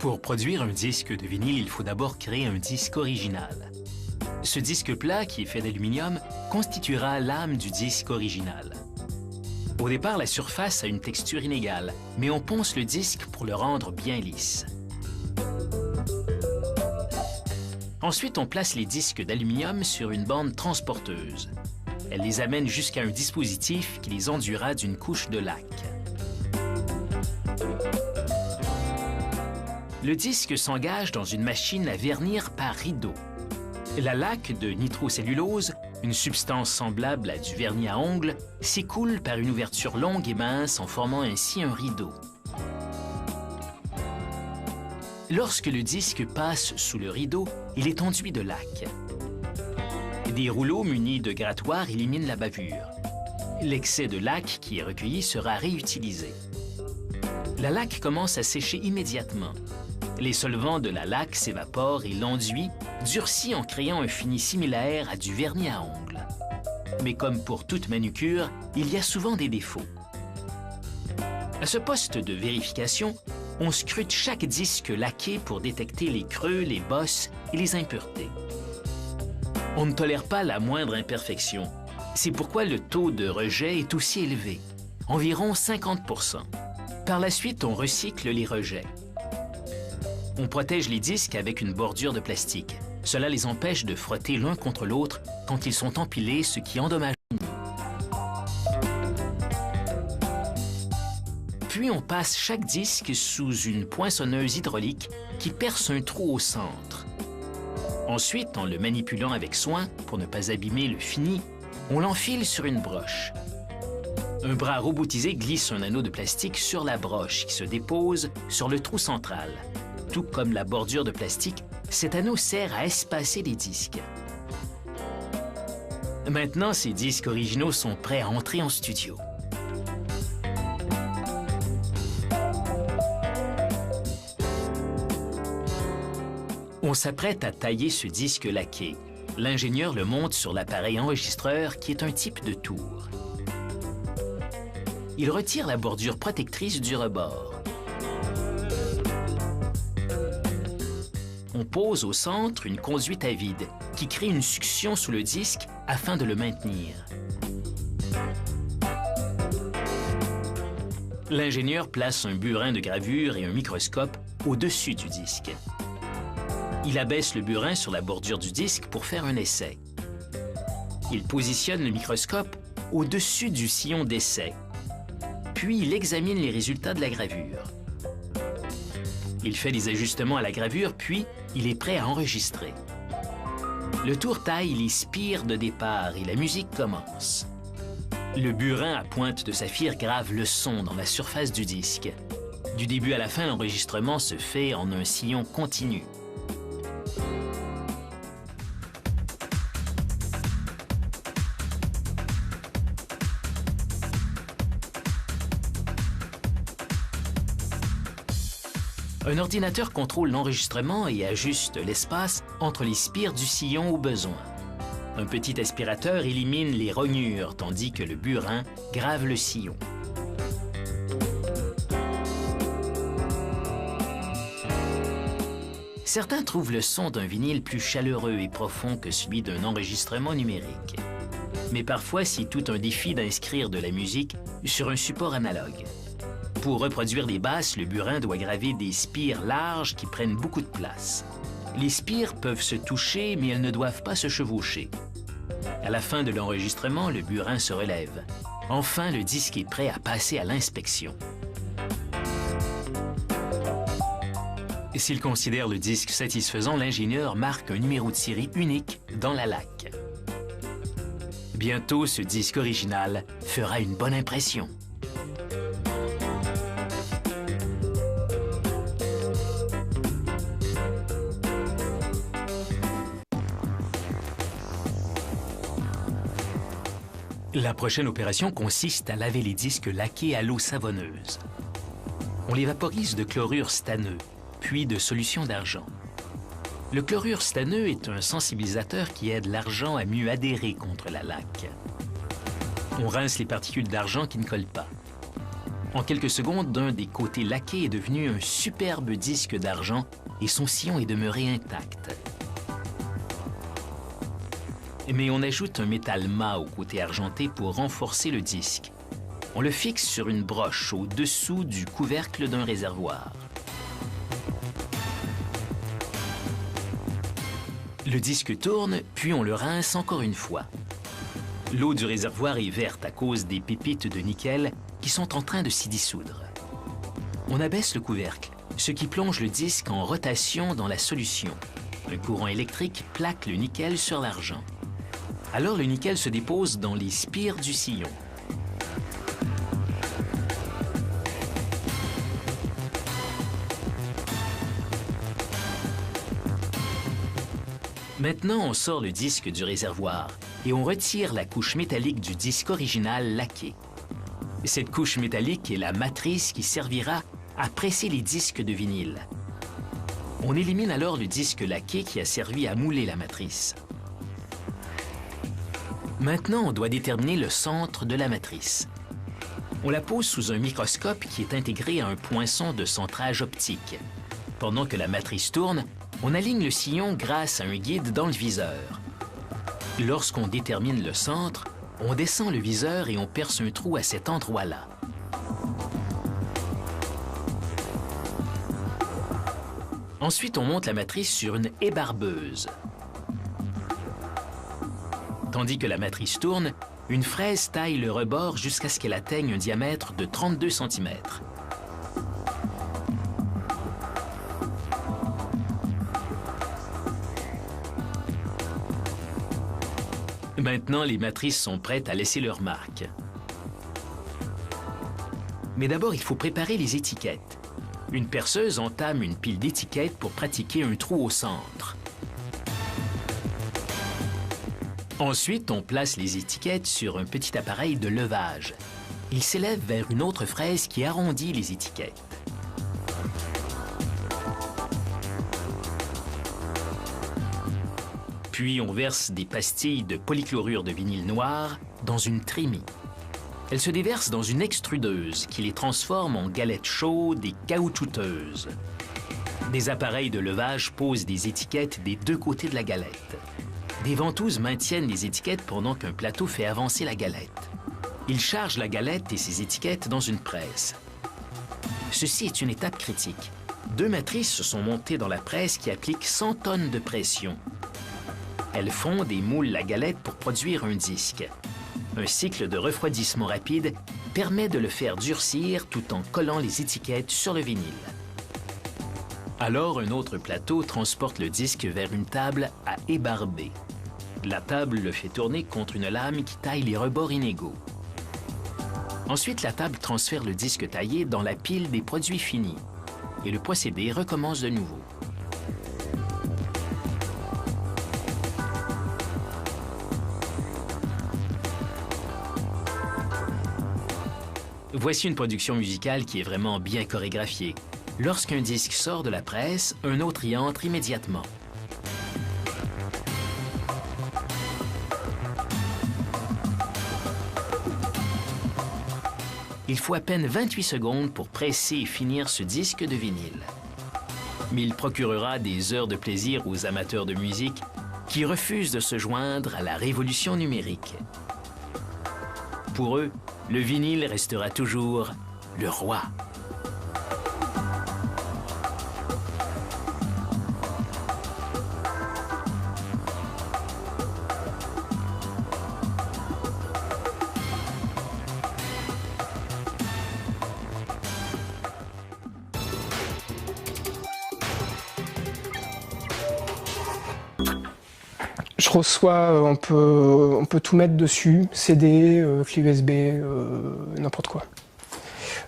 Pour produire un disque de vinyle, il faut d'abord créer un disque original. Ce disque plat, qui est fait d'aluminium, constituera l'âme du disque original. Au départ, la surface a une texture inégale, mais on ponce le disque pour le rendre bien lisse. Ensuite, on place les disques d'aluminium sur une bande transporteuse. Elle les amène jusqu'à un dispositif qui les enduira d'une couche de laque. Le disque s'engage dans une machine à vernir par rideau. La laque de nitrocellulose, une substance semblable à du vernis à ongles, s'écoule par une ouverture longue et mince en formant ainsi un rideau. Lorsque le disque passe sous le rideau, il est enduit de laque. Des rouleaux munis de grattoirs éliminent la bavure. L'excès de laque qui est recueilli sera réutilisé. La laque commence à sécher immédiatement. Les solvants de la laque s'évaporent et l'enduit durcit en créant un fini similaire à du vernis à ongles. Mais comme pour toute manucure, il y a souvent des défauts. À ce poste de vérification, on scrute chaque disque laqué pour détecter les creux, les bosses et les impuretés. On ne tolère pas la moindre imperfection. C'est pourquoi le taux de rejet est aussi élevé, environ 50%. Par la suite, on recycle les rejets. On protège les disques avec une bordure de plastique. Cela les empêche de frotter l'un contre l'autre quand ils sont empilés, ce qui endommage. Puis on passe chaque disque sous une poinçonneuse hydraulique qui perce un trou au centre. Ensuite, en le manipulant avec soin pour ne pas abîmer le fini, on l'enfile sur une broche. Un bras robotisé glisse un anneau de plastique sur la broche qui se dépose sur le trou central. Tout comme la bordure de plastique, cet anneau sert à espacer les disques. Maintenant, ces disques originaux sont prêts à entrer en studio. On s'apprête à tailler ce disque laqué. L'ingénieur le monte sur l'appareil enregistreur qui est un type de tour. Il retire la bordure protectrice du rebord. On pose au centre une conduite à vide qui crée une succion sous le disque afin de le maintenir. L'ingénieur place un burin de gravure et un microscope au-dessus du disque. Il abaisse le burin sur la bordure du disque pour faire un essai. Il positionne le microscope au-dessus du sillon d'essai. Puis il examine les résultats de la gravure. Il fait des ajustements à la gravure, puis il est prêt à enregistrer. Le tour taille les spires de départ et la musique commence. Le burin à pointe de saphir grave le son dans la surface du disque. Du début à la fin, l'enregistrement se fait en un sillon continu. Un ordinateur contrôle l'enregistrement et ajuste l'espace entre les spires du sillon au besoin. Un petit aspirateur élimine les rognures, tandis que le burin grave le sillon. Certains trouvent le son d'un vinyle plus chaleureux et profond que celui d'un enregistrement numérique. Mais parfois, c'est tout un défi d'inscrire de la musique sur un support analogue. Pour reproduire les basses, le burin doit graver des spires larges qui prennent beaucoup de place. Les spires peuvent se toucher, mais elles ne doivent pas se chevaucher. À la fin de l'enregistrement, le burin se relève. Enfin, le disque est prêt à passer à l'inspection. S'il considère le disque satisfaisant, l'ingénieur marque un numéro de série unique dans la laque. Bientôt, ce disque original fera une bonne impression. La prochaine opération consiste à laver les disques laqués à l'eau savonneuse. On les vaporise de chlorure stanneux, puis de solution d'argent. Le chlorure stanneux est un sensibilisateur qui aide l'argent à mieux adhérer contre la laque. On rince les particules d'argent qui ne collent pas. En quelques secondes, d'un des côtés laqués est devenu un superbe disque d'argent et son sillon est demeuré intact. Mais on ajoute un métal mat au côté argenté pour renforcer le disque. On le fixe sur une broche au-dessous du couvercle d'un réservoir. Le disque tourne, puis on le rince encore une fois. L'eau du réservoir est verte à cause des pépites de nickel qui sont en train de s'y dissoudre. On abaisse le couvercle, ce qui plonge le disque en rotation dans la solution. Un courant électrique plaque le nickel sur l'argent. Alors le nickel se dépose dans les spires du sillon. Maintenant, on sort le disque du réservoir et on retire la couche métallique du disque original laqué. Cette couche métallique est la matrice qui servira à presser les disques de vinyle. On élimine alors le disque laqué qui a servi à mouler la matrice. Maintenant, on doit déterminer le centre de la matrice. On la pose sous un microscope qui est intégré à un poinçon de centrage optique. Pendant que la matrice tourne, on aligne le sillon grâce à un guide dans le viseur. Lorsqu'on détermine le centre, on descend le viseur et on perce un trou à cet endroit-là. Ensuite, on monte la matrice sur une ébarbeuse. Tandis que la matrice tourne, une fraise taille le rebord jusqu'à ce qu'elle atteigne un diamètre de 32 cm. Maintenant, les matrices sont prêtes à laisser leur marque. Mais d'abord, il faut préparer les étiquettes. Une perceuse entame une pile d'étiquettes pour pratiquer un trou au centre. Ensuite, on place les étiquettes sur un petit appareil de levage. Il s'élève vers une autre fraise qui arrondit les étiquettes. Puis on verse des pastilles de polychlorure de vinyle noir dans une trémie. Elles se déversent dans une extrudeuse qui les transforme en galettes chaudes et caoutchouteuses. Des appareils de levage posent des étiquettes des deux côtés de la galette. Des ventouses maintiennent les étiquettes pendant qu'un plateau fait avancer la galette. Ils chargent la galette et ses étiquettes dans une presse. Ceci est une étape critique. Deux matrices sont montées dans la presse qui applique 100 tonnes de pression. Elles fondent et moulent la galette pour produire un disque. Un cycle de refroidissement rapide permet de le faire durcir tout en collant les étiquettes sur le vinyle. Alors, un autre plateau transporte le disque vers une table à ébarber. La table le fait tourner contre une lame qui taille les rebords inégaux. Ensuite, la table transfère le disque taillé dans la pile des produits finis. Et le procédé recommence de nouveau. Voici une production musicale qui est vraiment bien chorégraphiée. Lorsqu'un disque sort de la presse, un autre y entre immédiatement. Il faut à peine 28 secondes pour presser et finir ce disque de vinyle. Mais il procurera des heures de plaisir aux amateurs de musique qui refusent de se joindre à la révolution numérique. Pour eux, le vinyle restera toujours le roi. Je reçois, on peut tout mettre dessus, CD, clé USB, n'importe quoi.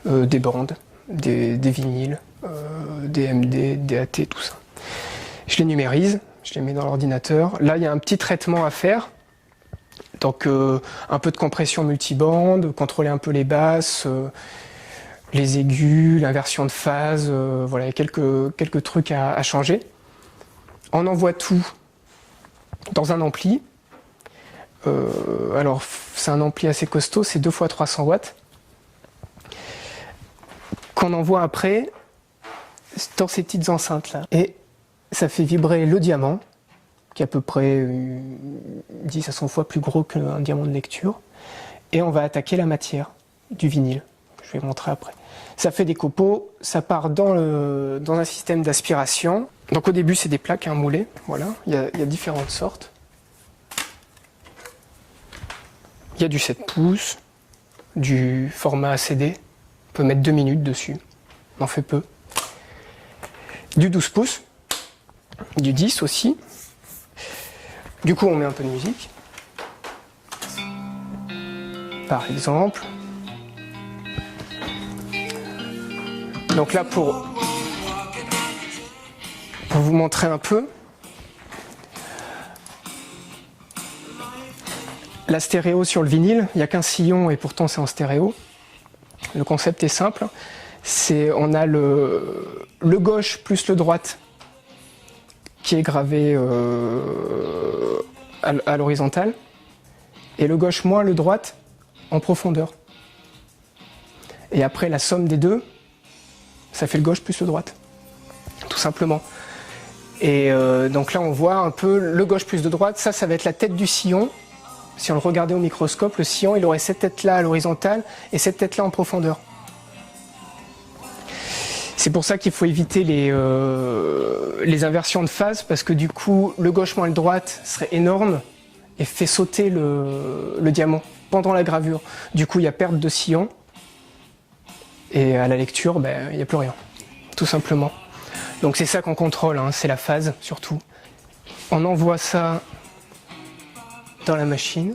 Des bandes, des vinyles, des MD, des AT, tout ça. Je les numérise, je les mets dans l'ordinateur. Là, il y a un petit traitement à faire. Donc, un peu de compression multibande, contrôler un peu les basses, les aigus, l'inversion de phase, voilà, il y a quelques trucs à changer. On envoie tout dans un ampli. Alors c'est un ampli assez costaud, c'est 2 x 300 watts. qu'on envoie après dans ces petites enceintes là. Et ça fait vibrer le diamant, qui est à peu près 10 à 100 fois plus gros qu'un diamant de lecture. Et on va attaquer la matière du vinyle, que je vais montrer après. Ça fait des copeaux, ça part dans un système d'aspiration. Donc au début c'est des plaques moulées, voilà, il y a différentes sortes. Il y a du 7 pouces, du format CD, on peut mettre 2 minutes dessus, on en fait peu. Du 12 pouces, du 10 aussi. Du coup on met un peu de musique. Par exemple. Donc là pour vous montrer un peu. La stéréo sur le vinyle, il n'y a qu'un sillon et pourtant c'est en stéréo. Le concept est simple. On a le gauche plus le droite qui est gravé à l'horizontale et le gauche moins le droite en profondeur. Et après la somme des deux, ça fait le gauche plus le droite, tout simplement. Et donc là on voit un peu le gauche plus le droite, ça va être la tête du sillon. Si on le regardait au microscope, le sillon il aurait cette tête là à l'horizontale et cette tête là en profondeur. C'est pour ça qu'il faut éviter les inversions de phase, parce que du coup le gauche moins le droite serait énorme et fait sauter le diamant pendant la gravure. Du coup il y a perte de sillon et à la lecture il n'y a plus rien, tout simplement. Donc c'est ça qu'on contrôle, hein, c'est la phase surtout. On envoie ça dans la machine.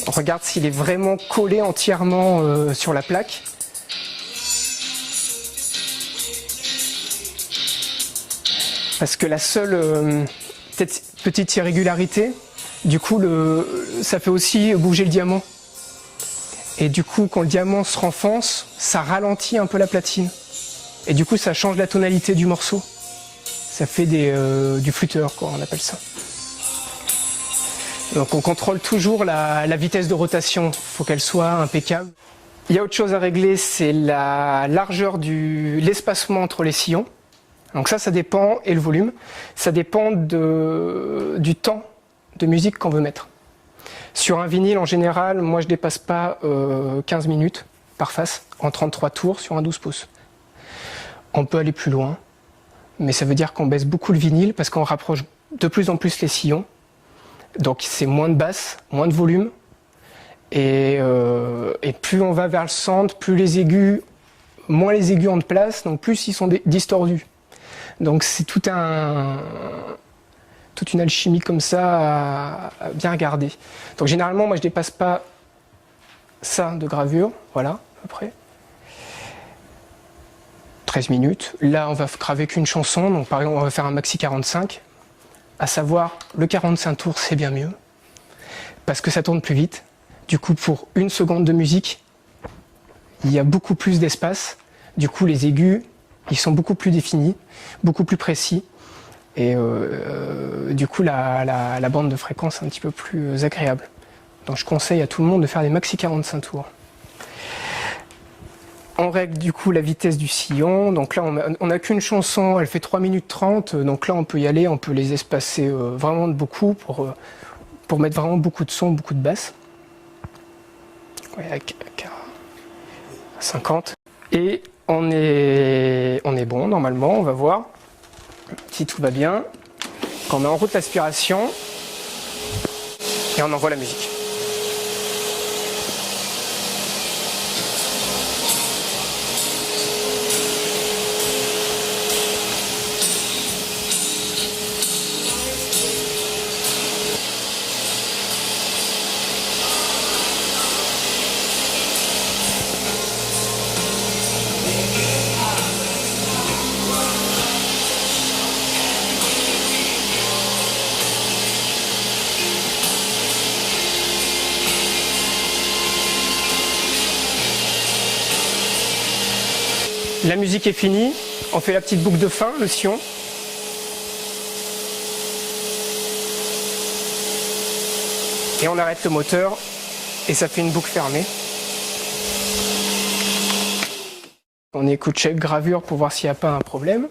On regarde s'il est vraiment collé entièrement sur la plaque. Parce que la seule petite irrégularité, du coup ça fait aussi bouger le diamant. Et du coup, quand le diamant se renfonce, ça ralentit un peu la platine. Et du coup, ça change la tonalité du morceau. Ça fait du flûteur, quoi, on appelle ça. Donc on contrôle toujours la vitesse de rotation. Il faut qu'elle soit impeccable. Il y a autre chose à régler, c'est la largeur l'espacement entre les sillons. Donc ça dépend, et le volume. Ça dépend du temps de musique qu'on veut mettre. Sur un vinyle, en général, moi je dépasse pas 15 minutes par face, en 33 tours sur un 12 pouces. On peut aller plus loin, mais ça veut dire qu'on baisse beaucoup le vinyle parce qu'on rapproche de plus en plus les sillons. Donc c'est moins de basse, moins de volume. Et plus on va vers le centre, plus les aigus, moins les aigus ont de place, donc plus ils sont distordus. Donc c'est toute une alchimie comme ça à bien regarder. Donc généralement, moi je dépasse pas ça de gravure, voilà, à peu près. 13 minutes. Là, on va graver qu'une chanson, donc par exemple, on va faire un maxi 45, à savoir le 45 tours, c'est bien mieux, parce que ça tourne plus vite. Du coup, pour une seconde de musique, il y a beaucoup plus d'espace. Du coup, les aigus, ils sont beaucoup plus définis, beaucoup plus précis. Et du coup, la bande de fréquence est un petit peu plus agréable. Donc je conseille à tout le monde de faire des maxi 45 tours. On règle du coup la vitesse du sillon. Donc là, on n'a qu'une chanson, elle fait 3 minutes 30. Donc là, on peut y aller, on peut les espacer vraiment de beaucoup pour mettre vraiment beaucoup de son, beaucoup de basse. Ouais, avec 50. Et on est bon, normalement, on va voir. Si tout va bien, on met en route l'aspiration et on envoie la musique. La musique est finie, on fait la petite boucle de fin, le sillon. Et on arrête le moteur et ça fait une boucle fermée. On écoute chaque gravure pour voir s'il n'y a pas un problème.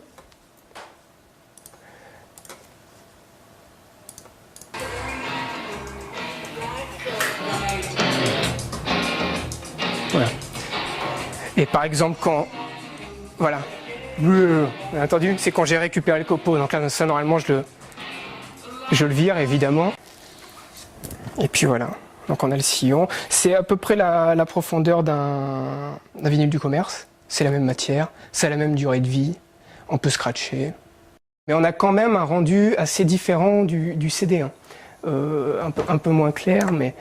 Voilà. Et par exemple quand... Voilà. Vous avez entendu? C'est quand j'ai récupéré le copeau. Donc là, ça normalement je le vire évidemment. Et puis voilà. Donc on a le sillon. C'est à peu près la profondeur d'un vinyle du commerce. C'est la même matière, c'est la même durée de vie. On peut scratcher. Mais on a quand même un rendu assez différent du CD. Hein. Un peu moins clair, mais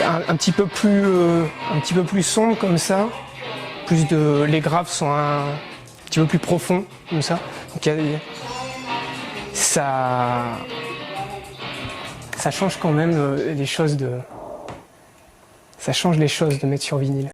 un petit peu plus sombre comme ça. Les graves sont un petit peu plus profonds comme ça. Donc ça change quand même les choses ça change les choses de mettre sur vinyle.